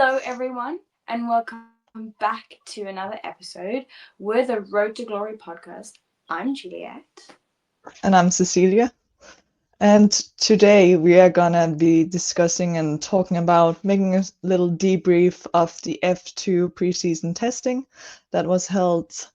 Hello, everyone, and welcome back to another episode with the Road to Glory podcast. I'm Juliet. And I'm Cecilia. And today we are gonna be discussing and talking about making a little debrief of the F2 preseason testing that was held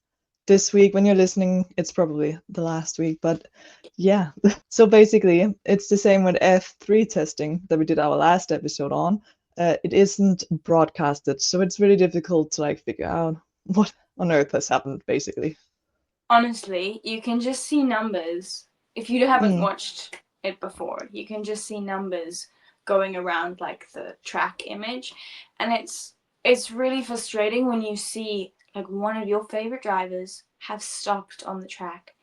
this week. When you're listening, it's probably the last week, but yeah. So basically, it's the same with F3 testing that we did our last episode on. It isn't broadcasted, so it's really difficult to figure out what on earth has happened, basically. Honestly, you can just see numbers. If you haven't Mm, watched it before, you can just see numbers going around like the track image, and it's really frustrating when you see like one of your favorite drivers have stopped on the track.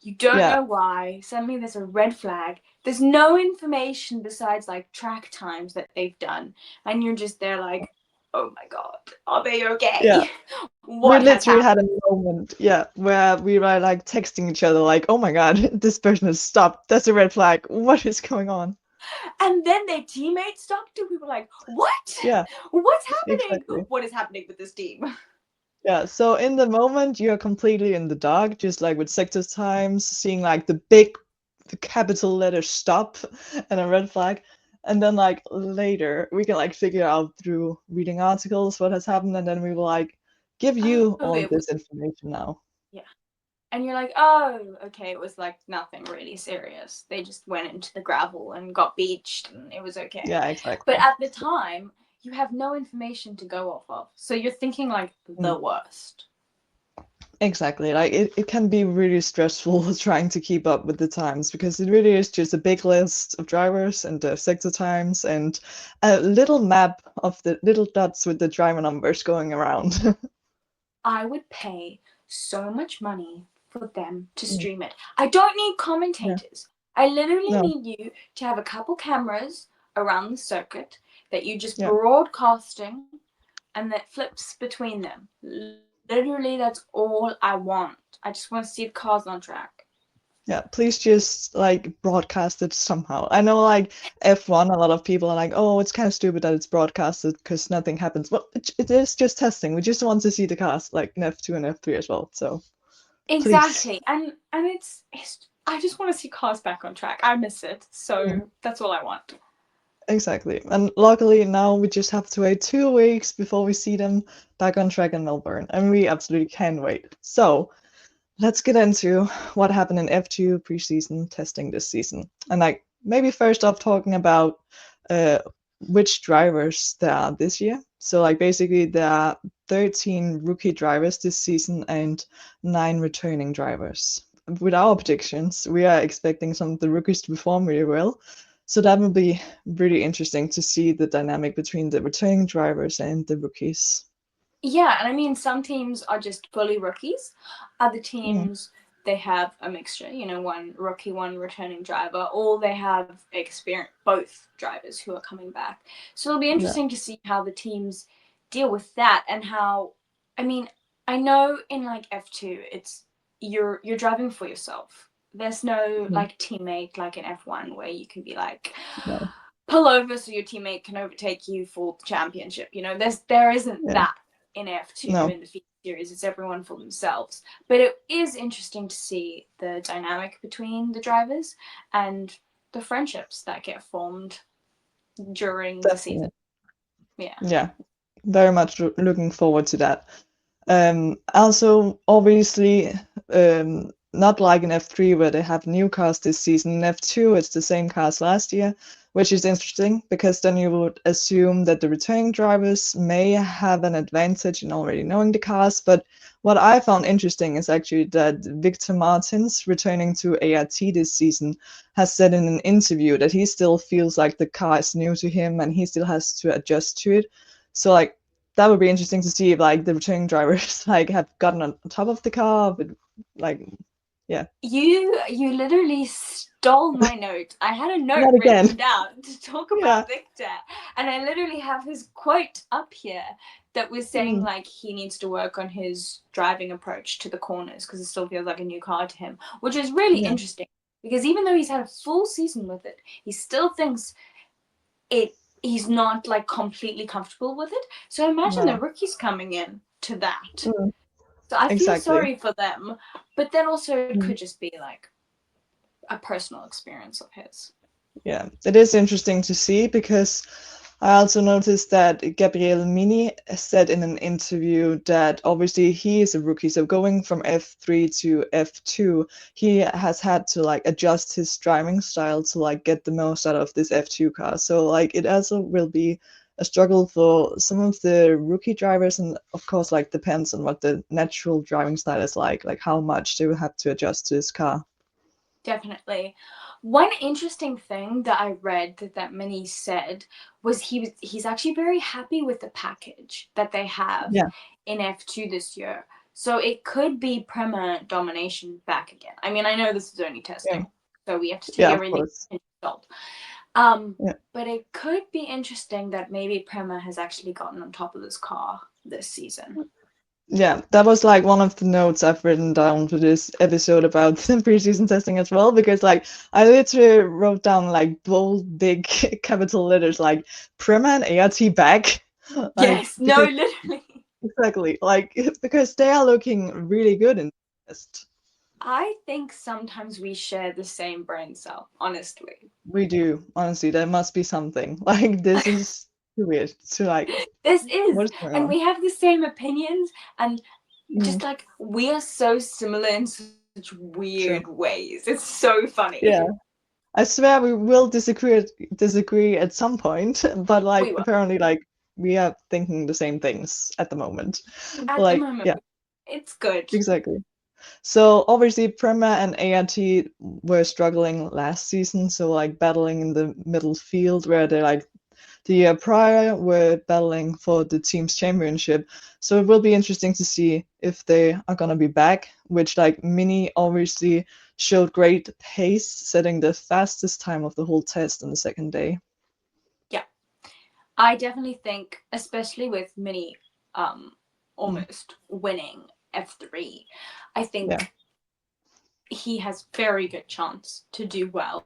You don't yeah. know why. Suddenly there's a red flag. There's no information besides like track times that they've done. And you're just there like, oh my god, are they Yeah. okay? We What has literally had a happened? moment, yeah, where we were texting each other, oh my God, this person has stopped. That's a red flag. What is going on? And then their teammates stopped and we were like, what? Yeah, What's happening? exactly. What is happening with this team? Yeah, so in the moment, you're completely in the dark, just like with sector times, seeing the big capital letter stop and a red flag. And then later, we can figure out through reading articles what has happened, and then we will give you Oh, all it was, this information now. yeah. And you're like, oh, okay, it was like nothing really serious. They just went into the gravel and got beached and it was okay. Yeah, But exactly. at the time, you have no information to go off of. So you're thinking like Mm. the worst. Exactly. It can be really stressful trying to keep up with the times because it really is just a big list of drivers and the sector times and a little map of the little dots with the driver numbers going around. I would pay so much money for them to Mm, stream it. I don't need yeah. commentators. I literally No. need you to have a couple cameras around the circuit that you just Yeah. broadcasting and that flips between them. Literally, that's all I want. I just want to see the cars on track. Yeah. Please just broadcast it somehow. I know F1, a lot of people are oh, it's kind of stupid that it's broadcasted because nothing happens. Well, it is just testing. We just want to see the cars in F2 and F3 as well. So please. Exactly, and it's I just want to see cars back on track. I miss it, Mm. so that's all I want. Exactly. And luckily now we just have to wait 2 weeks before we see them back on track in Melbourne. And we absolutely can wait. So let's get into what happened in F2 preseason testing this season. And maybe first off talking about uh, which drivers there are this year. So basically there are 13 rookie drivers this season and 9 returning drivers. With our predictions, we are expecting some of the rookies to perform really well. So that will be really interesting to see the dynamic between the returning drivers and the rookies. Yeah, and I mean, some teams are just fully rookies. Other Mm, teams, they have a mixture, one rookie, one returning driver, or they have experience, both drivers who are coming back. So it'll be yeah. interesting to see how the teams deal with that and how, I mean, I know in like F2, it's you're driving for yourself. There's no Mm, like teammate like in F1 where you can be like, no. pull over so your teammate can overtake you for the championship. There isn't Yeah. that in F2 No. in the feature series. It's everyone for themselves. But it is interesting to see the dynamic between the drivers and the friendships that get formed during the season. Definitely. Yeah. Yeah. Very much looking forward to that. Also, obviously, not like in F3 where they have new cars this season. In F2, it's the same cars last year, which is interesting because then you would assume that the returning drivers may have an advantage in already knowing the cars. But what I found interesting is actually that Victor Martins, returning to ART this season, has said in an interview that he still feels like the car is new to him and he still has to adjust to it. So that would be interesting to see if the returning drivers have gotten on top of the car, but like yeah. You literally stole my note. I had a note Not again. written down to talk Yeah. about Victor, and I literally have his quote up here that was saying Mm, like he needs to work on his driving approach to the corners because it still feels like a new car to him, which is really yeah. interesting because even though he's had a full season with it, he still thinks it he's not like completely comfortable with it. So imagine the No. rookies coming in to that. Mm, So I feel exactly. sorry for them, but then also it Mm. could just be like a personal experience of his. Yeah, it is interesting to see because I also noticed that Gabriel Mini said in an interview that obviously he is a rookie, so going from F3 to F2, he has had to like adjust his driving style to like get the most out of this F2 car. So like it also will be a struggle for some of the rookie drivers, and of course like depends on what the natural driving style is like how much they will have to adjust to this car. Definitely. One interesting thing that I read that Minnie said was he's actually very happy with the package that they have Yeah, in F2 this year. So it could be PREMA domination back again. I mean, I know this is only yeah, testing, so we have to take yeah, of everything course. in salt. Yeah. But it could be interesting that maybe PREMA has actually gotten on top of this car this season. Yeah, that was like one of the notes I've written down for this episode about preseason testing as well, because like I literally wrote down like bold, big capital letters like Prema and ART back. Like Yes, no, because literally. exactly, like because they are looking really good in this test. I think sometimes we share the same brain cell, honestly. We do, honestly, there must be something. Like this is too weird to like This is, what is going and on? we have the same opinions, and Mm, just like we are so similar in such true. weird ways. It's so Yeah. funny. I swear we will disagree at some point, but We like will. apparently like we are thinking the same things at the moment. At the Like moment, yeah, it's good. exactly. So obviously Prema and ART were struggling last season, so like battling in the middle field where they like the year prior were battling for the team's championship. So it will be interesting to see if they are gonna be back, which like Mini obviously showed great pace, setting the fastest time of the whole test on the second day. Yeah, I definitely think, especially with Mini, Mm, almost winning F3, I yeah, think he has very good chance to do well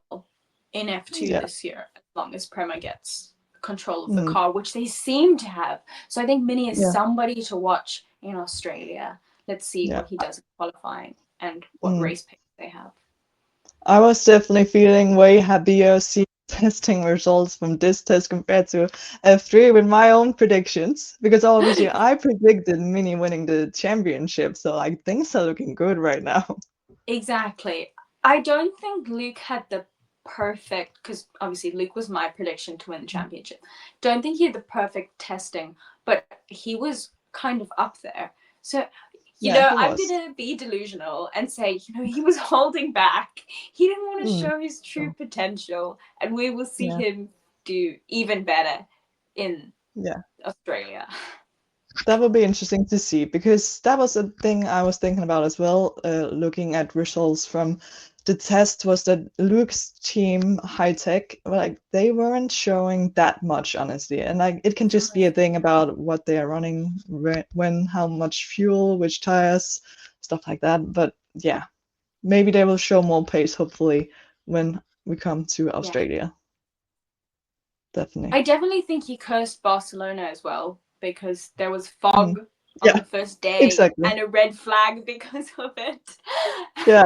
in F2 yeah, this year, as long as Prema gets control of the mm, car, which they seem to have. So I think Mini is yeah, somebody to watch in Australia. Let's see yeah. what he does in qualifying and what Mm. race pace they have. I was definitely feeling way happier seeing testing results from this test compared to F3 with my own predictions, because obviously I predicted Mini winning the championship, so like things are looking good right now. Exactly. I don't think Luke had the perfect, because obviously Luke was my prediction to win the championship. Don't think he had the perfect testing, but he was kind of up there. So, Yeah, he I'm was. going to be delusional and say, he was holding back. He didn't want to Mm, show his true so, potential, and we will see yeah, him do even better in yeah. Australia. That would be interesting to see because that was a thing I was thinking about as well, looking at results from the test was that Luke's team high tech, like they weren't showing that much, honestly. And like it can just be a thing about what they are running, when, how much fuel, which tires, stuff like that. But yeah, maybe they will show more pace, hopefully, when we come to Yeah. Australia. Definitely. I definitely think he cursed Barcelona as well because there was Mm. fog on Yeah, the first day exactly. and a red flag because of it. Yeah,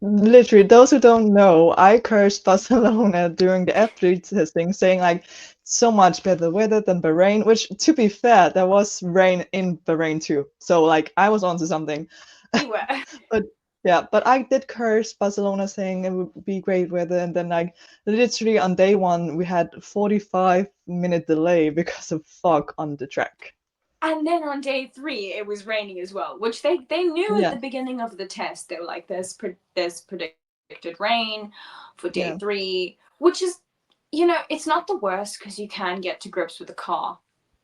literally, those who don't know, I cursed Barcelona during the F3 testing, saying like so much better weather than Bahrain, which to be fair, there was rain in Bahrain too. So like I was onto something. You were. But yeah, but I did curse Barcelona saying it would be great weather, and then like literally on day one we had 45-minute delay because of fog on the track. And then on day 3, it was raining as well, which they knew at Yeah, the beginning of the test. They were like, there's predicted rain for day yeah, 3, which is, it's not the worst because you can get to grips with the car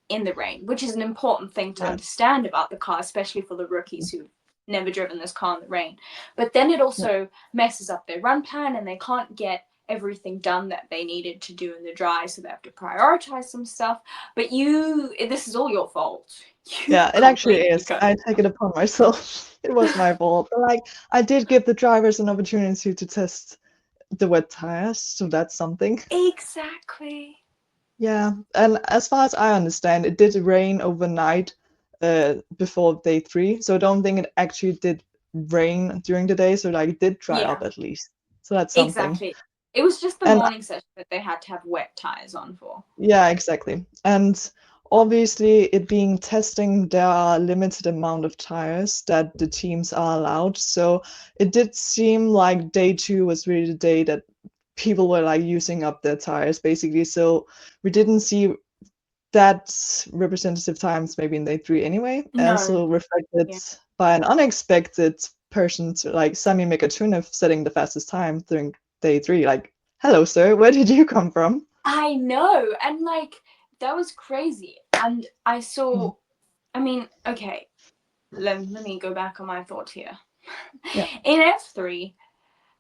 in the rain, which is an important thing to yeah, understand about the car, especially for the rookies who've never driven this car in the rain. But then it yeah. also messes up their run plan and they can't get everything done that they needed to do in the dry, so they have to prioritize some stuff. But this is all your fault. You Yeah, it actually completely is. cut I it take off. it upon myself. It was my fault. But like I did give the drivers an opportunity to test the wet tires, so that's something. Exactly. Yeah, and as far as I understand, it did rain overnight before day 3, so I don't think it actually did rain during the day, so like it did dry up Yeah, at least. So that's something. exactly. It was just the And morning session that they had to have wet tires on for. yeah, exactly. And obviously, it being testing, there are a limited amount of tires that the teams are allowed. So it did seem like day 2 was really the day that people were like using up their tires, basically. So we didn't see that representative times maybe in day 3 anyway, No, also reflected yeah. by an unexpected person to like Sami Mekatunov setting the fastest time during day 3. Like, hello, sir, where did you come from? I know, and like that was crazy. And I Mm. saw, I mean, okay, let me go back on my thought here. Yeah, In F3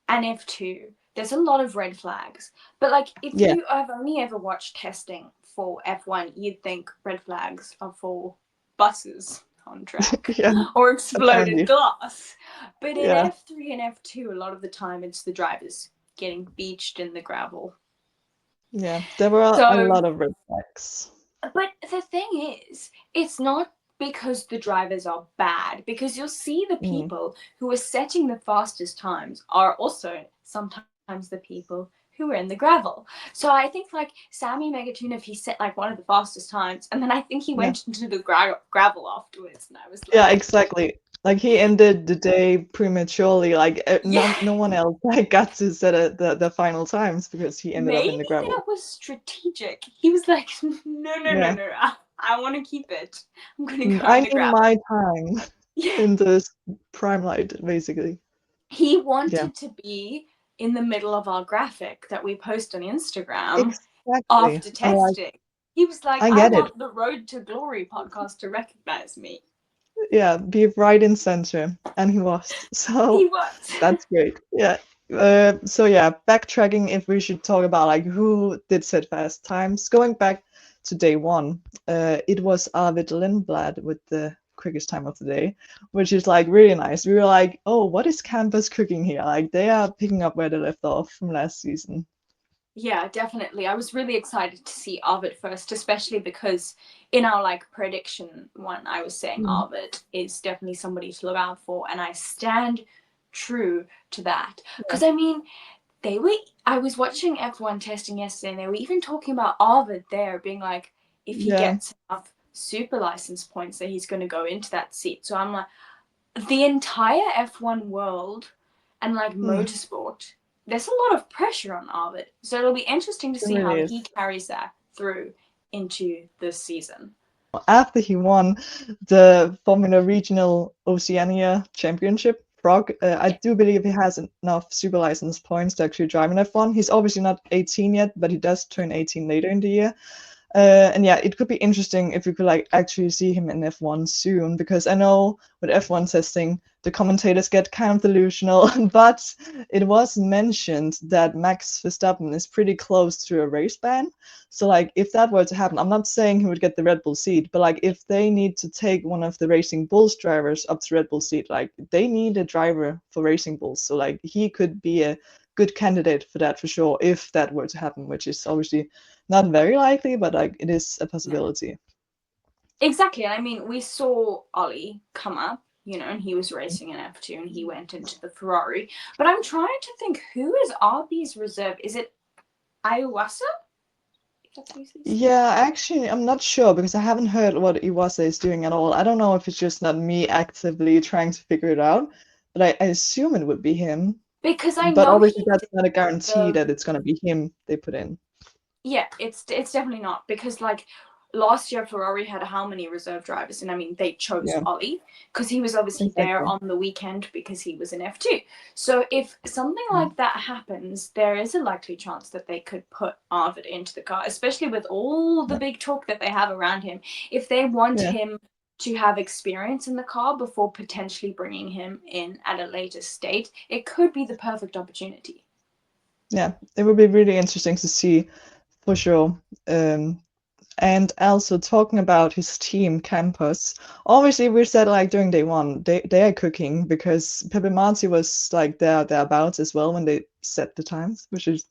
and F2, there's a lot of red flags. But like if yeah, you have only ever watched testing for F1, you'd think red flags are for buses on track yeah, or exploded apparently. glass. But in Yeah, F3 and F2, a lot of the time it's the drivers getting beached in the gravel. yeah, there were a So lot of red flags. but the thing is, it's not because the drivers are bad, because you'll see the Mm. people who are setting the fastest times are also sometimes the people who are in the gravel. So I think like Sammy Megatunov, he set like one of the fastest times, and then I think he Yeah, went into the gravel afterwards, and I was yeah, like, exactly. Like he ended the day prematurely. Like yeah, no one else like got to set the final times because he ended up in maybe the gravel. that was strategic. He was like, no, no, no, Yeah. no, I want to keep it. I'm gonna go I in the need gravel. my time Yeah. in this prime light, basically. He Yeah, wanted to be in the middle of our graphic that we post on Instagram exactly. after I'm like, testing. He was like, I I get it. want the Road to Glory podcast to recognize me. Yeah, be right in center, and he was. He So was. that's great. Yeah. So yeah, backtracking. If we should talk about like who did set fast times, going back to day 1, it was Arvid Lindblad with the quickest time of the day, which is like really nice. We were like, oh, what is campus cooking here? Like they are picking up where they left off from last season. Yeah, definitely. I was really excited to see Arvid first, especially because in our like prediction one, I was saying Mm. Arvid is definitely somebody to look out for, and I stand true to that. Yeah. Because I mean, they were I was watching F1 testing yesterday and they were even talking about Arvid there being like if he Yeah. gets enough super license points that he's going to go into that seat. So I'm like the entire F1 world and like Mm. motorsport, there's a lot of pressure on Arvid. So it'll be interesting to It see how really he is. carries that through into this season. After he won the Formula Regional Oceania Championship, Frog, I Yeah. do believe he has enough super license points to actually drive an F1. He's obviously not 18 yet, but he does turn 18 later in the year. And yeah, it could be interesting if we could like actually see him in F1 soon, because I know with F1 testing, the commentators get kind of delusional, but it was mentioned that Max Verstappen is pretty close to a race ban. So like if that were to happen, I'm not saying he would get the Red Bull seat, but like if they need to take one of the Racing Bulls drivers up to Red Bull seat, like they need a driver for Racing Bulls. So like he could be a good candidate for that for sure if that were to happen, which is obviously not very likely, but like it is a No. possibility. Exactly. And I mean, we saw Ollie come up, and he was racing in F2 and he went into the Ferrari. But I'm trying to think who is RB's reserve? Is it Iwasa? If that's how you say his name? Yeah, actually, I'm not sure because I haven't heard what Iwasa is doing at all. I don't know if it's just not me actively trying to figure it out, but I assume it would be him. Because I But know obviously, he that's did not a guarantee the that it's going to be him they put in. yeah, it's definitely not because like last year Ferrari had how many reserve drivers, and I mean they chose Yeah, Ollie because he was obviously there exactly. on the weekend because he was in F2. So if something Mm. like that happens, there is a likely chance that they could put Arvid into the car, especially with all the Yeah, big talk that they have around him. If they want yeah, him to have experience in the car before potentially bringing him in at a later state, it could be the perfect opportunity. yeah. It would be really interesting to see for sure. Um, And also talking about his team campus, obviously we said like during day 1, they are cooking because Pepe Marti was like thereabouts as well when they set the times, which is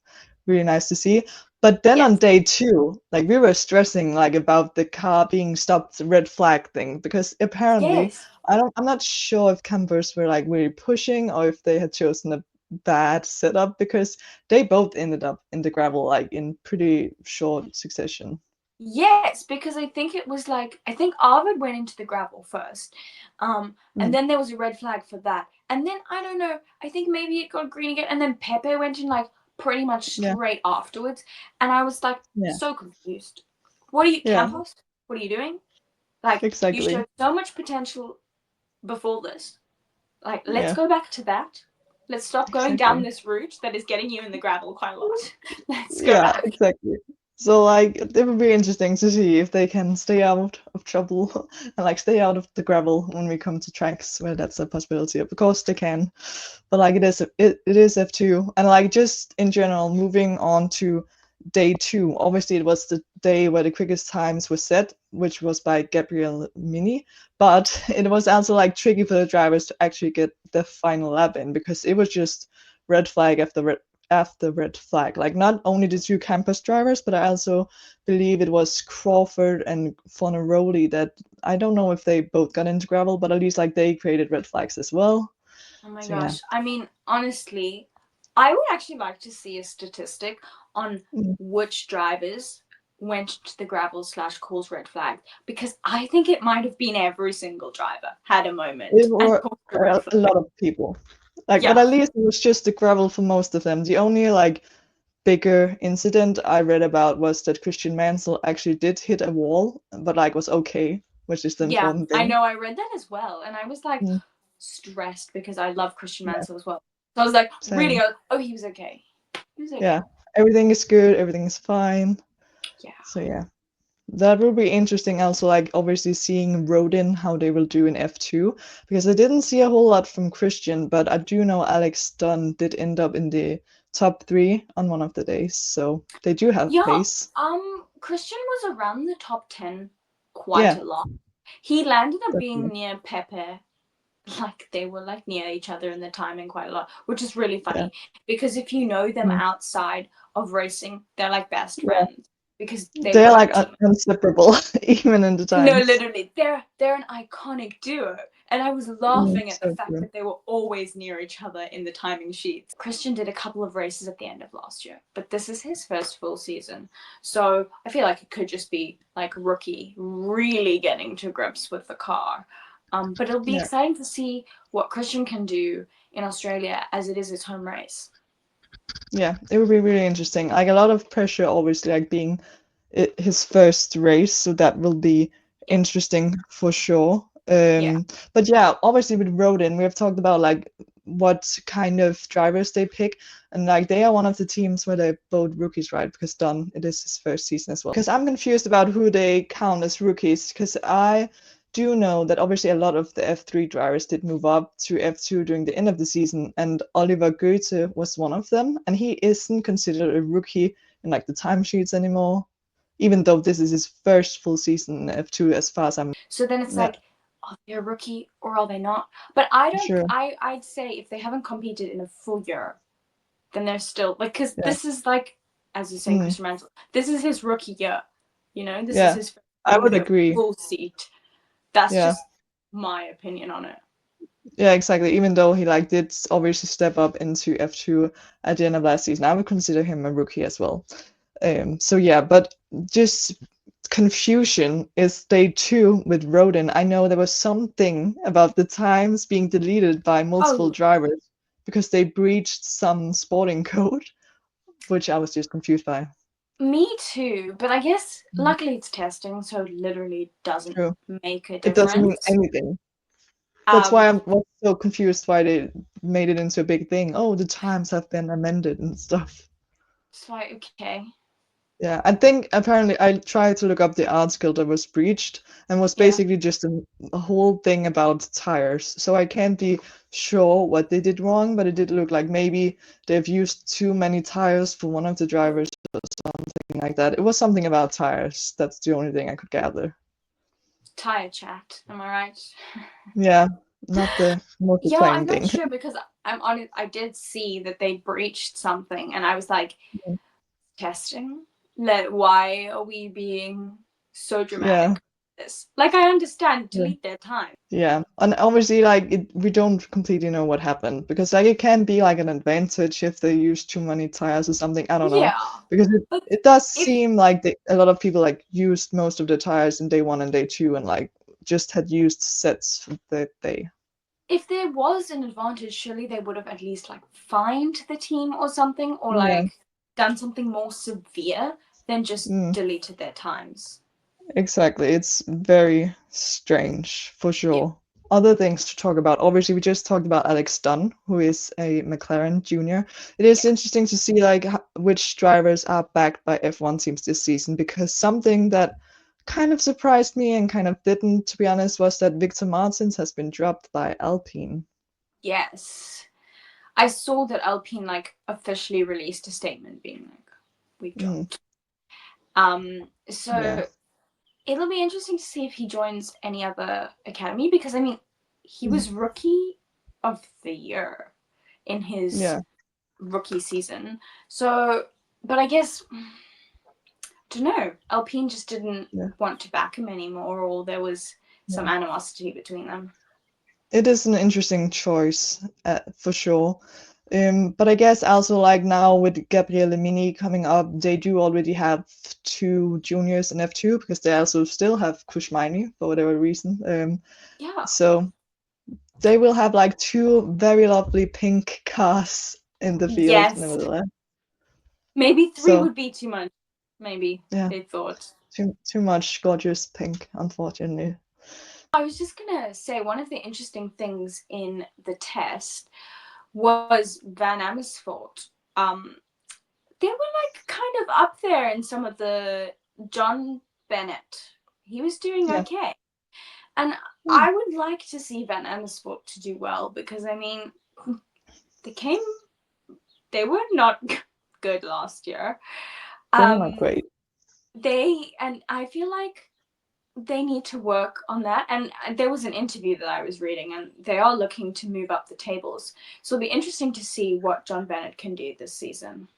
really nice to see. But then on Yes. day 2, like we were stressing like about the car being stopped, red flag thing, because apparently Yes. I'm not sure if campers were like really pushing or if they had chosen a bad setup because they both ended up in the gravel like in pretty short succession. Yes, because I think it was like I think Arvid went into the gravel first, and Mm, then there was a red flag for that, and then I don't know. I think maybe it got green again, and then Pepe went in like pretty much yeah, straight afterwards, and I was like yeah, so confused. What are you, yeah, Campos? What are you doing? Like you exactly. showed so much potential before this. Like let's Yeah, go back to that. Let's stop going down exactly. this route that is getting you in the gravel quite a lot. Let's go Yeah, back. exactly. So like it would be interesting to see if they can stay out of trouble and like stay out of the gravel when we come to tracks where that's a possibility. Of course they can, but like it is F2 and like just in general moving on to day 2. Obviously it was the day where the quickest times were set, which was by Gabriel Mini, but it was also like tricky for the drivers to actually get the final lap in because it was just red flag after red flag. Like not only the two campus drivers, but I also believe it was Crawford and Fornaroli that I don't know if they both got into gravel, but at least like they created red flags as well. Oh my So yeah. gosh. I mean, honestly, I would actually like to see a statistic on Mm. which drivers went to the gravel slash calls red flag because I think it might have been every single driver had a It moment and were caused a red a flag. lot of people. Like, but Yeah. at least it was just the gravel for most of them. The only like bigger incident I read about was that Christian Mansell actually did hit a wall, but like was okay, which is the Yeah. important I thing. know I read that as well. And I was like Mm, stressed because I love Christian yeah, Mansell as well. So I was like, really, same. oh, he was okay. He was okay. Yeah, everything is good, everything is fine. Yeah. So yeah. That will be interesting also, like obviously seeing Rodin how they will do in F2, because I didn't see a whole lot from Christian, but I do know Alex Dunn did end up in the top 3 on one of the days, so they do have Yeah. pace. Christian was around the top 10 quite Yeah, a lot. He landed up being definitely. near Pepe, like they were like near each other in the timing quite a lot, which is really Yeah. funny because if you know them Mm. outside of racing, they're like best Yeah. friends because they were They're like like team. inseparable, even in the No, times. literally, they're an iconic duo, and I was Mm, laughing at the so fact true. that they were always near each other in the timing sheets. Christian did a couple of races at the end of last year, but this is his first full season, so I feel like it could just be like rookie really getting to grips with the car. But it'll be Yeah. exciting to see what Christian can do in Australia as it is his home race. Yeah, it would be really interesting. Like a lot of pressure, obviously, like being his first race, so that will be Yeah, interesting for sure. yeah, But yeah, obviously with Rodin, we have talked about like what kind of drivers they pick, and like they are one of the teams where they're both rookies, right? Because Don, it is his first season as well. Because I'm confused about who they count as rookies, because I do know that obviously a lot of the F3 drivers did move up to F2 during the end of the season, and Oliver Goethe was one of them, and he isn't considered a rookie in like the timesheets anymore, even though this is his first full season in F2 as far as I'm. so then it's Yeah, like, are they a rookie or are they not? But I don't. sure. I'd say if they haven't competed in a full year, then they're still like because Yeah. this is like as you say, Mm, Christian Mansell. This is his rookie year. You know, this is yeah, his first I year would with a agree. full seat. That's Yeah. just my opinion on it. Yeah, exactly. Even though he like did obviously step up into F2 at the end of last season, I would consider him a rookie as well. So yeah, but just confusion is day 2 with Rodin. I know there was something about the times being deleted by multiple Oh, drivers because they breached some sporting code, which I was just confused by. me too. But I guess Mm, luckily it's testing, so it literally doesn't true. make a It doesn't mean difference. anything. That's why Um, I was so confused why they made it into a big thing. Oh, the times have been amended and stuff. it's like okay, Yeah, I think apparently I tried to look up the article that was breached and was yeah. basically just a whole thing about tires. So I can't be sure what they did wrong, but it did look like maybe they've used too many tires for one of the drivers or something like that. It was something about tires. That's the only thing I could gather. Tire chat. Am I right? Yeah, not the most Yeah, exciting I'm not thing. sure because I did see that they breached something, and I was like, testing. why are we being so dramatic Yeah. with this? Like, I understand, Yeah. delete their time. Yeah, and obviously, like we don't completely know what happened because like it can be like an advantage if they use too many tires or something. I don't know Yeah, because it, but it does if seem like a lot of people like used most of the tires in day one and day two and like just had used sets for that day. if there was an advantage, surely they would have at least like fined the team or something, or Yeah, like done something more severe than just mm, deleted their times. exactly. It's very strange for Yeah, sure. Other things to talk about. Obviously, we just talked about Alex Dunn, who is a McLaren junior. It is yeah, interesting to see like which drivers are backed by F1 teams this season because something that kind of surprised me and kind of didn't, to be honest, was that Victor Martins has been dropped by Alpine. yes. I saw that Alpine like officially released a statement being like, we've Mm, dropped. yeah, So it'll be interesting to see if he joins any other academy because I mean, he mm, was rookie of the year in his yeah, rookie season. So, but I guess don't know. Alpine just didn't yeah, want to back him anymore, or there was some yeah. animosity between them. It is an interesting choice, for sure. But I guess also like now with Gabriele Mini coming up, they do already have two juniors in F2 because they also still have Kushmaini for whatever reason. Yeah. So they will have like two very lovely pink cars in the field, Yes. nevertheless. Maybe three So would be too much. Maybe yeah, they thought. too much gorgeous pink, unfortunately. I was just gonna say one of the interesting things in the test was Van Amersfoort. They were like kind of up there in some of the John Bennett. He was doing Yeah. okay. And Hmm. I would like to see Van Amersfoort to do well because I mean they came they were not good last year. They were not Um great. they and I feel like they need to work on that. And there was an interview that I was reading, and they are looking to move up the tables. So it'll be interesting to see what John Bennett can do this season.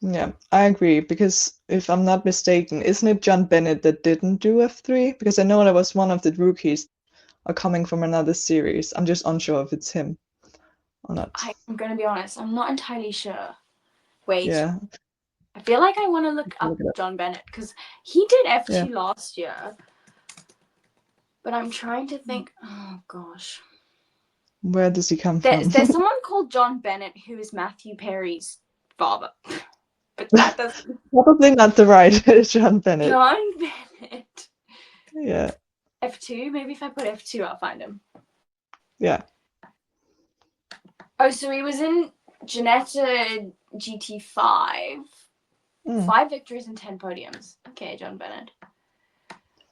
Yeah, I agree because if I'm not mistaken, isn't it John Bennett that didn't do F3? Because I know that was one of the rookies are coming from another series. I'm just unsure if it's him or not. I'm going to be honest, I'm not entirely sure. Wait, Yeah, I feel like I want to look look up it up. John Bennett because he did Yeah, F2 last year, but I'm trying to think. Oh gosh. where does he come from? There's someone called John Bennett who is Matthew Perry's father, but that doesn't. Probably not the right John Bennett. John Bennett. Yeah, F2? Maybe if I put F2, I'll find him. yeah. Oh, so he was in Ginetta GT5. Mm. 5 victories and 10 podiums. Okay, John Bennett.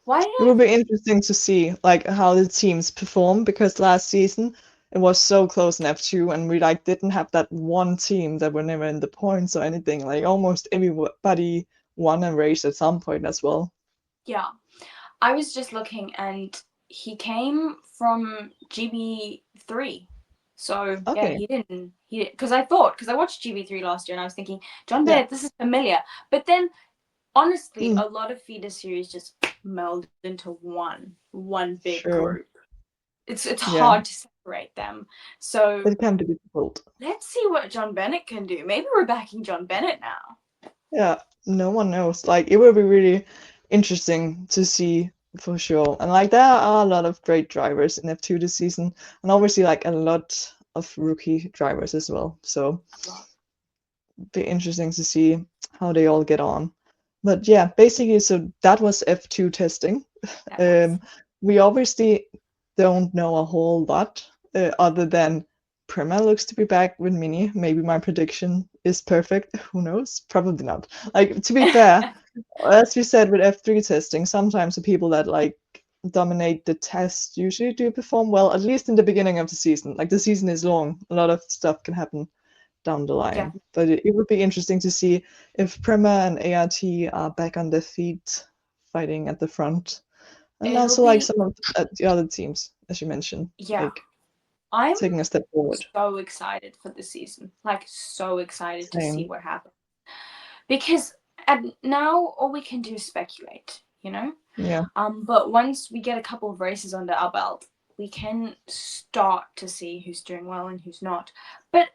Why did It I? will be interesting to see like how the teams perform because last season it was so close in F2 and we like didn't have that one team that were never in the points or anything. Like almost everybody won a race at some point as well. Yeah, I was just looking and he came from GB3. So yeah, Okay. he didn't. Because I watched GB3 last year and I was thinking, John Yeah. Bennett, this is familiar. But then honestly, Mm, a lot of feeder series just melded into one big sure. group. It's Yeah. hard to separate them. So It can be difficult. let's see what John Bennett can do. Maybe we're backing John Bennett now. Yeah. No one knows. Like it will be really interesting to see for sure. And like there are a lot of great drivers in F2 this season, and obviously like a lot of rookie drivers as well. So be interesting to see how they all get on. But yeah, basically, so that was F2 testing. That was. Um, we obviously don't know a whole lot other than Prema looks to be back with Mini. Maybe my prediction is perfect. Who knows? Probably not. Like, to be fair, as we said with F3 testing, sometimes the people that like dominate the test usually do perform well, at least in the beginning of the season. Like, the season is long, a lot of stuff can happen down the Yeah, line. But it would be interesting to see if Prema and ART are back on their feet, fighting at the front, and it'll also like be. some of the other teams, as you mentioned, Yeah, like I'm taking a step forward. so excited for the season. Like, so excited to see Same. what happens. Because And now all we can do is speculate, you know? Yeah. But once we get a couple of races under our belt, we can start to see who's doing well and who's not. But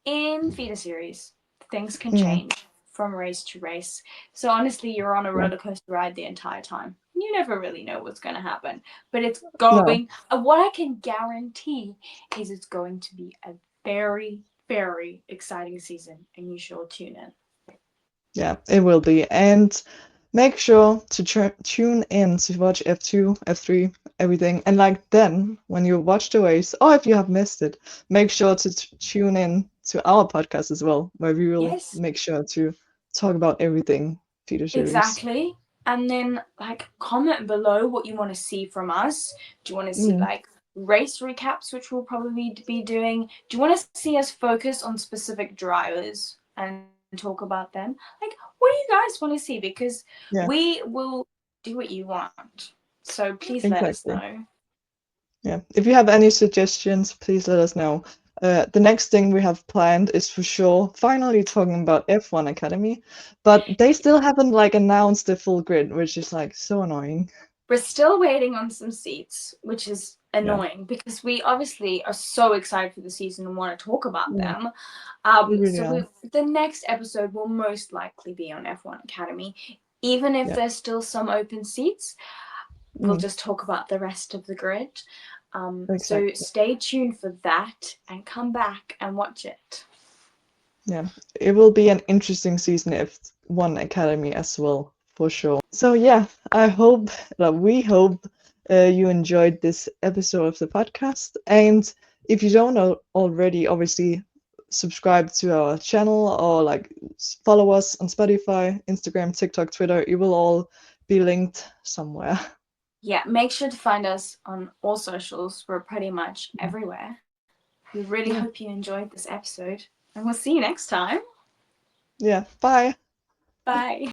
in feeder series, things can Mm. change from race to race. So honestly, you're on a Yeah. roller coaster ride the entire time. You never really know what's going to happen, but it's No. going. What I can guarantee is it's going to be a very, very exciting season, and you should tune in. Yeah, it will be. And make sure to tune in to watch F2, F3, everything. And like then, when you watch the race, or if you have missed it, make sure to tune in to our podcast as well, where we will Yes, make sure to talk about everything feeder series. exactly. And then, like, comment below what you want to see from us. Do you want to see, Mm, like, race recaps, which we'll probably be doing? Do you want to see us focus on specific drivers and talk about them? Like, what do you guys want to see? Because yeah, we will do what you want. So please let us exactly. know. Yeah. If you have any suggestions, please let us know. The next thing we have planned is for sure finally talking about F1 Academy, but they still haven't like announced the full grid, which is like so annoying. We're still waiting on some seats, which is Yeah. annoying because we obviously are so excited for the season and want to talk about Yeah, them. we really So are. the next episode will most likely be on F1 Academy. Even if Yeah. there's still some open seats, we'll Mm, just talk about the rest of the grid. So exactly. stay tuned for that and come back and watch it. Yeah. It will be an interesting season F1 Academy as well, for sure. So yeah, I hope that we hope you enjoyed this episode of the podcast. And if you don't know already, obviously subscribe to our channel or like follow us on Spotify, Instagram, TikTok, Twitter. It will all be linked somewhere. Yeah, make sure to find us on all socials. We're pretty much everywhere. We really Yeah. hope you enjoyed this episode, and we'll see you next time. Yeah. Bye. Bye.